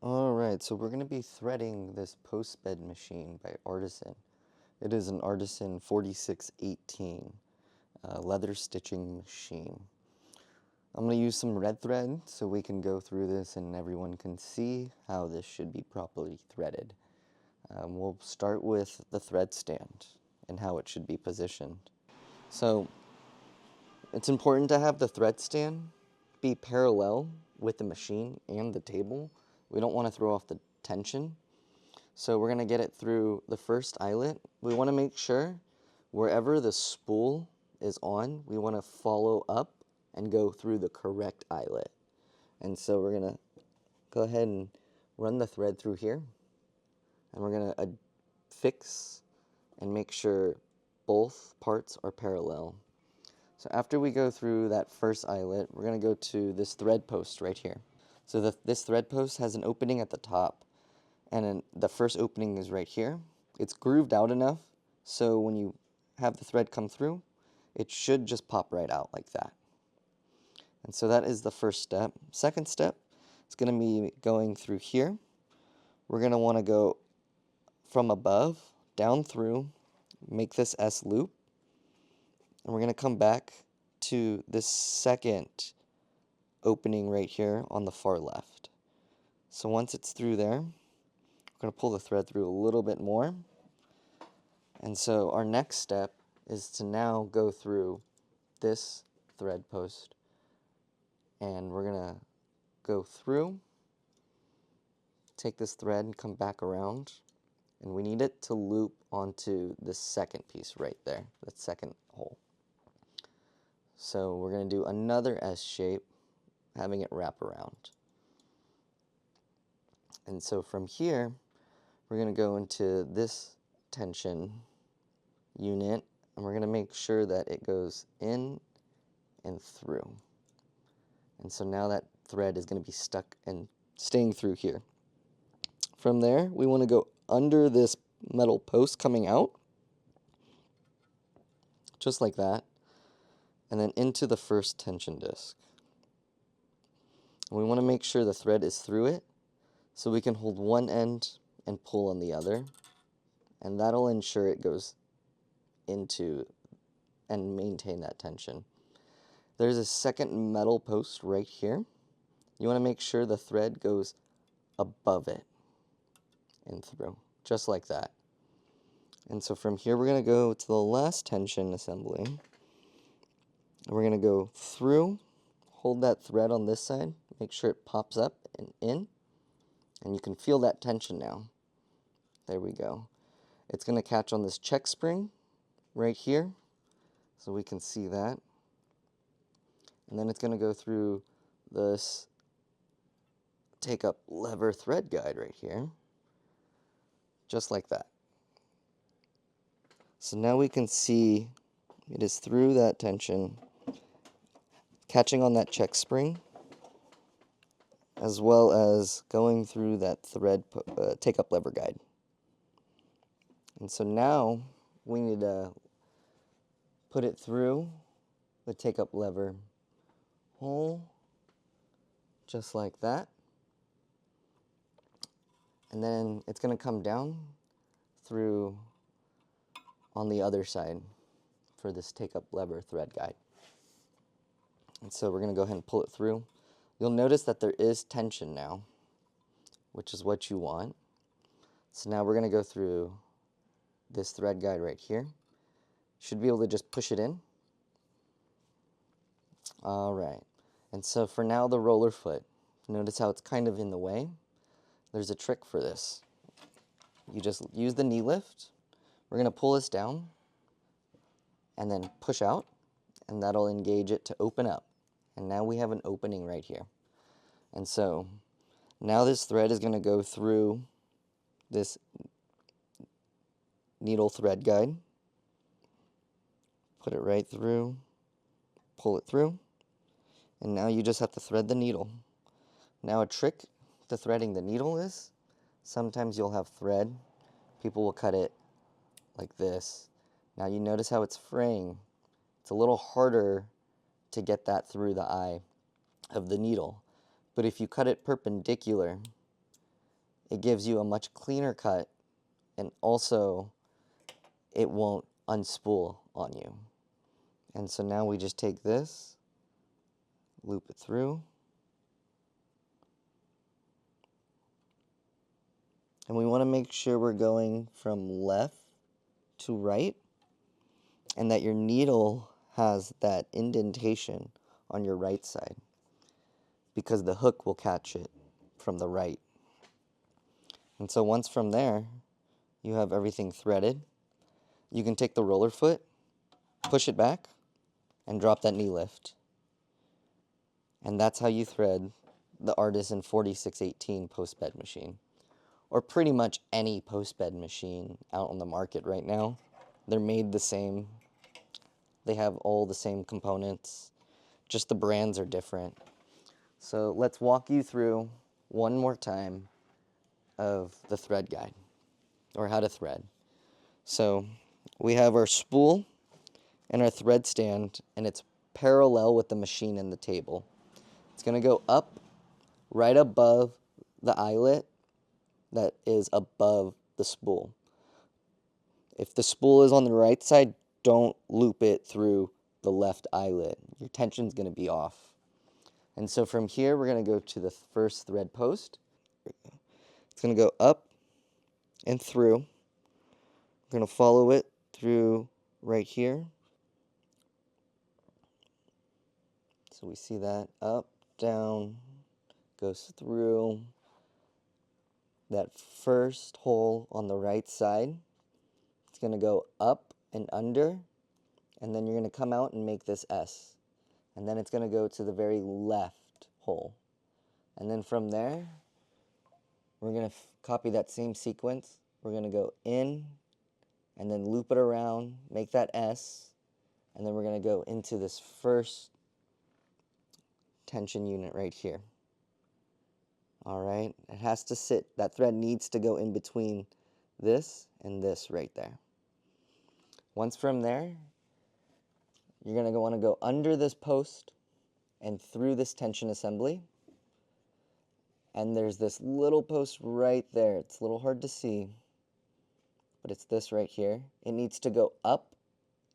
Alright, so we're going to be threading this post bed machine by Artisan. It is an Artisan 4618 leather stitching machine. I'm going to use some red thread so we can go through this and everyone can see how this should be properly threaded. We'll start with the thread stand and how it should be positioned. So it's important to have the thread stand be parallel with the machine and the table. We don't want to throw off the tension. So we're going to get it through the first eyelet. We want to make sure wherever the spool is on, we want to follow up and go through the correct eyelet. And so we're going to go ahead and run the thread through here. And we're going to fix and make sure both parts are parallel. So after we go through that first eyelet, we're going to go to this thread post right here. So this thread post has an opening at the top, and the first opening is right here. It's grooved out enough, so when you have the thread come through, it should just pop right out like that. And so that is the first step. Second step is going to be going through here. We're going to want to go from above, down through, make this S loop, and we're going to come back to this second opening right here on the far left. So once it's through there, we're going to pull the thread through a little bit more. And so our next step is to now go through this thread post, and we're going to go through, take this thread and come back around, and we need it to loop onto the second piece right there, that second hole. So we're going to do another S shape, having it wrap around. And so from here, we're going to go into this tension unit, and we're going to make sure that it goes in and through. And so now that thread is going to be stuck and staying through here. From there, we want to go under this metal post coming out, just like that, and then into the first tension disc. And we want to make sure the thread is through it, so we can hold one end and pull on the other, and that'll ensure it goes into and maintain that tension. There's a second metal post right here. You want to make sure the thread goes above it and through, just like that. And so from here, we're going to go to the last tension assembly. And we're going to go through, hold that thread on this side, make sure it pops up and in, and you can feel that tension now. There we go. It's going to catch on this check spring right here, so we can see that. And then it's going to go through this take up lever thread guide right here, just like that. So now we can see it is through that tension, catching on that check spring, as well as going through that thread take up lever guide. And so now we need to put it through the take up lever hole, just like that. And then it's going to come down through on the other side for this take up lever thread guide. And so we're going to go ahead and pull it through. You'll notice that there is tension now, which is what you want. So now we're going to go through this thread guide right here. Should be able to just push it in. All right. And so for now, the roller foot. Notice how it's kind of in the way. There's a trick for this. You just use the knee lift. We're going to pull this down and then push out, and that'll engage it to open up. And now we have an opening right here. And so now this thread is going to go through this needle thread guide. Put it right through, pull it through, and now you just have to thread the needle. Now a trick to threading the needle is, sometimes you'll have thread, people will cut it like this. Now you notice how it's fraying. It's a little harder to get that through the eye of the needle. But if you cut it perpendicular, it gives you a much cleaner cut, and also it won't unspool on you. And so now we just take this, loop it through, and we want to make sure we're going from left to right, and that your needle has that indentation on your right side, because the hook will catch it from the right. And so once from there, you have everything threaded, you can take the roller foot, push it back, and drop that knee lift. And that's how you thread the Artisan 4618 post bed machine, or pretty much any post bed machine out on the market right now. They're made the same. They have all the same components, just the brands are different. So let's walk you through one more time of the thread guide, or how to thread. So we have our spool and our thread stand, and it's parallel with the machine and the table. It's going to go up right above the eyelet that is above the spool. If the spool is on the right side, don't loop it through the left eyelet. Your tension's going to be off. And so from here, we're going to go to the first thread post. It's going to go up and through. We're going to follow it through right here. So we see that up, down, goes through that first hole on the right side. It's going to go up and under, and then you're going to come out and make this S. And then it's going to go to the very left hole. And then from there, we're going to copy that same sequence. We're going to go in, and then loop it around, make that S, and then we're going to go into this first tension unit right here. All right, it has to sit, that thread needs to go in between this and this right there. Once from there, you're going to want to go under this post and through this tension assembly. And there's this little post right there. It's a little hard to see, but it's this right here. It needs to go up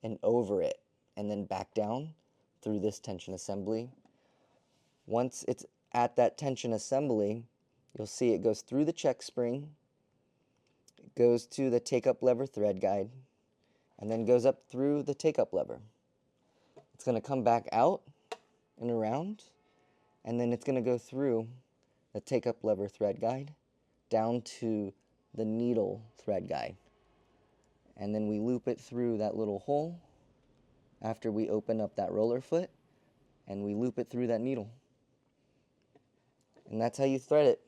and over it, and then back down through this tension assembly. Once it's at that tension assembly, you'll see it goes through the check spring, it goes to the take-up lever thread guide, and then goes up through the take-up lever. It's going to come back out and around, and then it's going to go through the take-up lever thread guide down to the needle thread guide. And then we loop it through that little hole after we open up that roller foot, and we loop it through that needle. And that's how you thread it.